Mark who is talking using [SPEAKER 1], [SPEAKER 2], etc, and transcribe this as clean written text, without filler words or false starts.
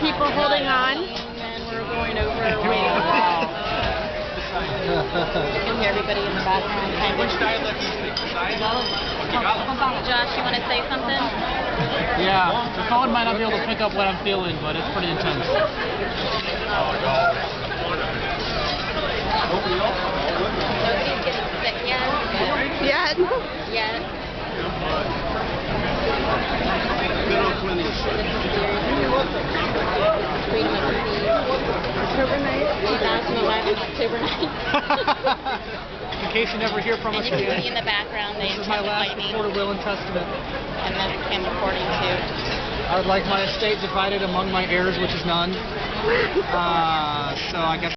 [SPEAKER 1] People holding on.
[SPEAKER 2] And we're going over waiting. You can hear everybody in the background.
[SPEAKER 3] Which dialect do you speak?
[SPEAKER 2] Josh, you want to say something?
[SPEAKER 4] Yeah, the phone might not be able to pick up what I'm feeling, but it's pretty intense.
[SPEAKER 2] Nobody's getting sick yet.
[SPEAKER 1] Yet.
[SPEAKER 2] Yet. Freedom of speech.
[SPEAKER 1] October 9th.
[SPEAKER 2] 2011, October 9th.
[SPEAKER 4] In case you never hear from
[SPEAKER 2] And
[SPEAKER 4] us
[SPEAKER 2] you can see
[SPEAKER 4] again,
[SPEAKER 2] in the background the
[SPEAKER 4] this is my last
[SPEAKER 2] lightning,
[SPEAKER 4] recorded will and testament.
[SPEAKER 2] and that's him recording too.
[SPEAKER 4] I would like my estate divided among my heirs, which is none. So I guess